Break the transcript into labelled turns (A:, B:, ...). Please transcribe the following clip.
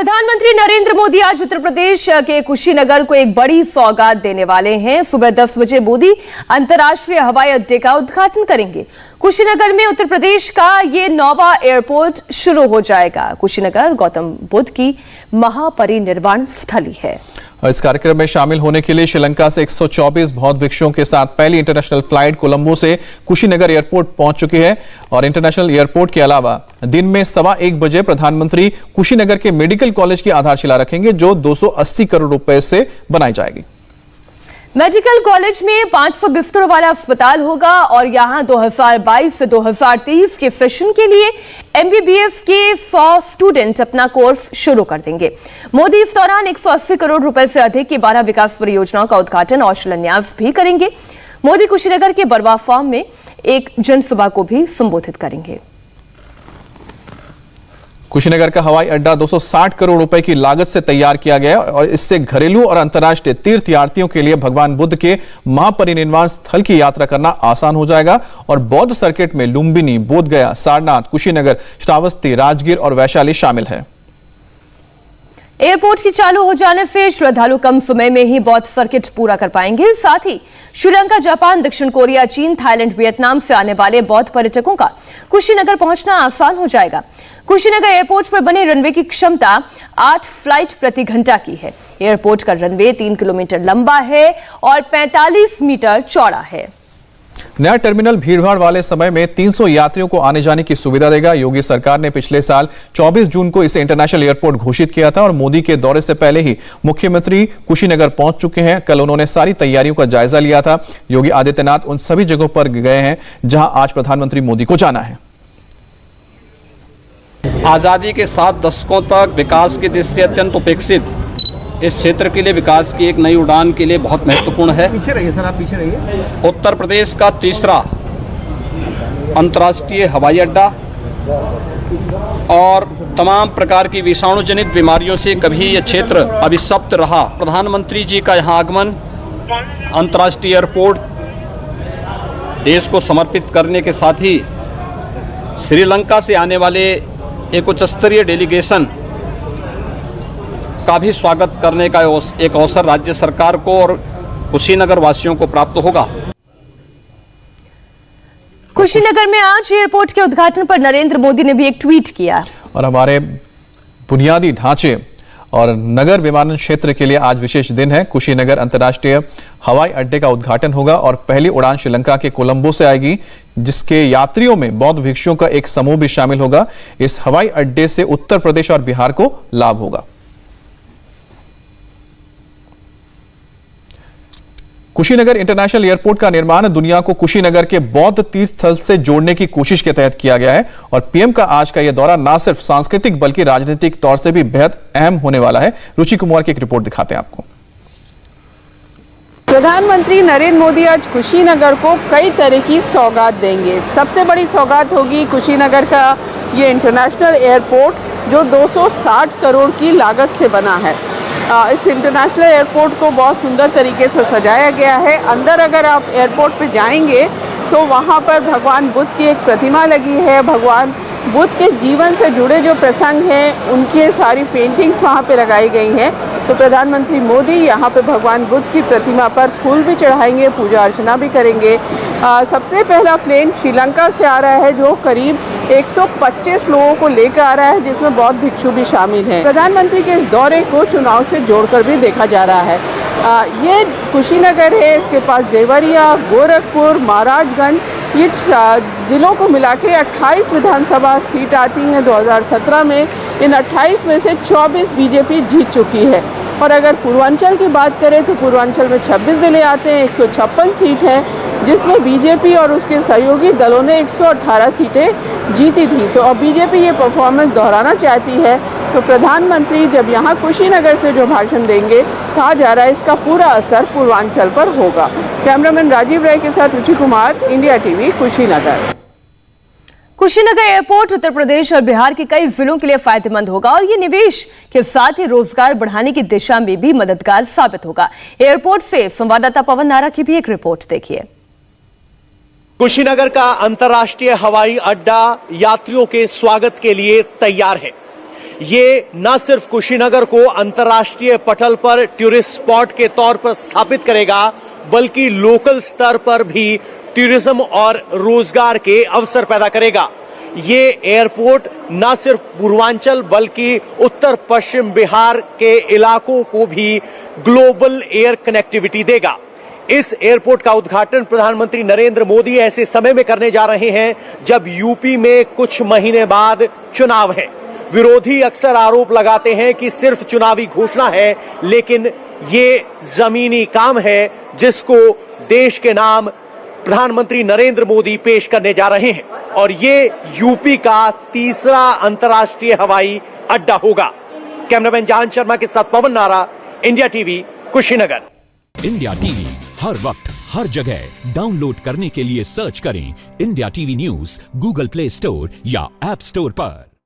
A: प्रधानमंत्री नरेंद्र मोदी आज उत्तर प्रदेश के कुशीनगर को एक बड़ी सौगात देने वाले हैं। सुबह 10 बजे मोदी अंतर्राष्ट्रीय हवाई अड्डे का उद्घाटन करेंगे। कुशीनगर में उत्तर प्रदेश का ये 9वां एयरपोर्ट शुरू हो जाएगा। कुशीनगर गौतम बुद्ध की महापरिनिर्वाण स्थली है।
B: इस कार्यक्रम में शामिल होने के लिए श्रीलंका से 124 बौद्ध भिक्षुओं के साथ पहली इंटरनेशनल फ्लाइट कोलंबो से कुशीनगर एयरपोर्ट पहुंच चुकी है। और इंटरनेशनल एयरपोर्ट के अलावा दिन में 1:15 बजे प्रधानमंत्री कुशीनगर के मेडिकल कॉलेज की आधारशिला रखेंगे, जो 280 करोड़ रुपए से बनाई जाएगी।
A: मेडिकल कॉलेज में 500 बिस्तरों वाला अस्पताल होगा और यहां 2022 से 2023 के सेशन के लिए MBBS के 100 स्टूडेंट अपना कोर्स शुरू कर देंगे। मोदी इस दौरान 180 करोड़ रुपए से अधिक की 12 विकास परियोजनाओं का उद्घाटन और शिलान्यास भी करेंगे। मोदी कुशीनगर के बरवा फार्म में एक जनसभा को भी संबोधित करेंगे।
B: कुशीनगर का हवाई अड्डा 260 करोड़ रुपए की लागत से तैयार किया गया है और इससे घरेलू और अंतर्राष्ट्रीय तीर्थयात्रियों के लिए भगवान बुद्ध के महापरिनिर्वाण स्थल की यात्रा करना आसान हो जाएगा। और बौद्ध सर्किट में लुंबिनी, बोधगया, सारनाथ, कुशीनगर, श्रावस्ती, राजगीर और वैशाली शामिल है।
A: एयरपोर्ट के चालू हो जाने से श्रद्धालु कम समय में ही बौद्ध सर्किट पूरा कर पाएंगे। साथ ही श्रीलंका, जापान, दक्षिण कोरिया, चीन, थाईलैंड, वियतनाम से आने वाले बौद्ध पर्यटकों का कुशीनगर पहुंचना आसान हो जाएगा। कुशीनगर एयरपोर्ट पर बने रनवे की क्षमता 8 फ्लाइट प्रति घंटा की है। एयरपोर्ट का रनवे 3 किलोमीटर लंबा है और 45 मीटर चौड़ा है।
B: नया टर्मिनल भीड़भाड़ वाले समय में 300 यात्रियों को आने जाने की सुविधा देगा। योगी सरकार ने पिछले साल 24 जून को इसे इंटरनेशनल एयरपोर्ट घोषित किया था और मोदी के दौरे से पहले ही मुख्यमंत्री कुशीनगर पहुंच चुके हैं। कल उन्होंने सारी तैयारियों का जायजा लिया था। योगी आदित्यनाथ उन सभी जगहों पर गए हैं जहां आज प्रधानमंत्री मोदी को जाना है।
C: आज़ादी के 7 दशकों तक विकास की दृष्टि से अत्यंत उपेक्षित इस क्षेत्र के लिए विकास की एक नई उड़ान के लिए बहुत महत्वपूर्ण है।
D: पीछे रहिए सर, आप पीछे रहिए।
C: उत्तर प्रदेश का तीसरा अंतर्राष्ट्रीय हवाई अड्डा और तमाम प्रकार की विषाणु जनित बीमारियों से कभी यह क्षेत्र अभिशप्त रहा। प्रधानमंत्री जी का यहाँ आगमन अंतर्राष्ट्रीय एयरपोर्ट देश को समर्पित करने के साथ ही श्रीलंका से आने वाले एक उच्च स्तरीय डेलीगेशन का भी स्वागत करने का एक अवसर राज्य सरकार को और कुशीनगर वासियों को प्राप्त होगा।
A: कुशीनगर में आज एयरपोर्ट के उद्घाटन पर नरेंद्र मोदी ने भी एक ट्वीट किया।
B: और हमारे बुनियादी ढांचे और नगर विमानन क्षेत्र के लिए आज विशेष दिन है। कुशीनगर अंतर्राष्ट्रीय हवाई अड्डे का उद्घाटन होगा और पहली उड़ान श्रीलंका के कोलंबो से आएगी, जिसके यात्रियों में बौद्ध भिक्षुओं का एक समूह भी शामिल होगा। इस हवाई अड्डे से उत्तर प्रदेश और बिहार को लाभ होगा। कुशीनगर इंटरनेशनल एयरपोर्ट का निर्माण दुनिया को कुशीनगर के बौद्ध तीर्थ स्थल से जोड़ने की कोशिश के तहत किया गया है। और पीएम का आज का यह दौरा न सिर्फ सांस्कृतिक बल्कि राजनीतिक तौर से भी बेहद अहम होने वाला है। रुचि कुमार की एक रिपोर्ट दिखाते हैं आपको।
E: प्रधानमंत्री नरेंद्र मोदी आज कुशीनगर को कई तरह की सौगात देंगे। सबसे बड़ी सौगात होगी कुशीनगर का ये इंटरनेशनल एयरपोर्ट जो 260 करोड़ की लागत से बना है। इस इंटरनेशनल एयरपोर्ट को बहुत सुंदर तरीके से सजाया गया है। अंदर अगर आप एयरपोर्ट पे जाएंगे तो वहाँ पर भगवान बुद्ध की एक प्रतिमा लगी है। भगवान बुद्ध के जीवन से जुड़े जो प्रसंग हैं उनकी सारी पेंटिंग्स वहाँ पे लगाई गई हैं। तो प्रधानमंत्री मोदी यहाँ पे भगवान बुद्ध की प्रतिमा पर फूल भी चढ़ाएंगे, पूजा अर्चना भी करेंगे। सबसे पहला प्लेन श्रीलंका से आ रहा है जो करीब 125 लोगों को लेकर आ रहा है, जिसमें बौद्ध भिक्षु भी शामिल हैं। प्रधानमंत्री के इस दौरे को चुनाव से जोड़कर भी देखा जा रहा है। ये कुशीनगर है, इसके पास देवरिया, गोरखपुर, महाराजगंज, ये जिलों को मिला के 28 विधानसभा सीट आती हैं। 2017 में इन 28 में से 24 बीजेपी जीत चुकी है। और अगर पूर्वांचल की बात करें तो पूर्वांचल में 26 जिले आते हैं, 156 सीट है, जिसमें बीजेपी और उसके सहयोगी दलों ने 118 सीटें जीती थी। तो अब बीजेपी ये परफॉर्मेंस दोहराना चाहती है। तो प्रधानमंत्री जब यहाँ कुशीनगर से जो भाषण देंगे, कहा जा रहा है इसका पूरा असर पूर्वांचल पर होगा। कैमरामैन राजीव राय के साथ Ruchi Kumar, India TV, Kushinagar.
A: Kushinagar airport Uttar Pradesh और बिहार के कई जिलों के लिए फायदेमंद होगा और ये निवेश के साथ ही रोजगार बढ़ाने की दिशा में भी मददगार साबित होगा। एयरपोर्ट से संवाददाता पवन नारा की भी एक रिपोर्ट देखिए।
F: कुशीनगर का अंतर्राष्ट्रीय हवाई अड्डा यात्रियों के स्वागत के लिए तैयार है। ये न सिर्फ कुशीनगर को अंतर्राष्ट्रीय पटल पर टूरिस्ट स्पॉट के तौर पर स्थापित करेगा, बल्कि लोकल स्तर पर भी टूरिज्म और रोजगार के अवसर पैदा करेगा। ये एयरपोर्ट न सिर्फ पूर्वांचल बल्कि उत्तर पश्चिम बिहार के इलाकों को भी ग्लोबल एयर कनेक्टिविटी देगा। इस एयरपोर्ट का उद्घाटन प्रधानमंत्री नरेंद्र मोदी ऐसे समय में करने जा रहे हैं जब यूपी में कुछ महीने बाद चुनाव है। विरोधी अक्सर आरोप लगाते हैं कि सिर्फ चुनावी घोषणा है, लेकिन ये जमीनी काम है जिसको देश के नाम प्रधानमंत्री नरेंद्र मोदी पेश करने जा रहे हैं और ये यूपी का तीसरा अंतर्राष्ट्रीय हवाई अड्डा होगा। कैमरामैन जान शर्मा के साथ Pawan Nara, India TV, Kushinagar.
G: India TV हर वक्त हर जगह डाउनलोड करने के लिए सर्च करें India TV news Google Play Store या ऐप स्टोर पर।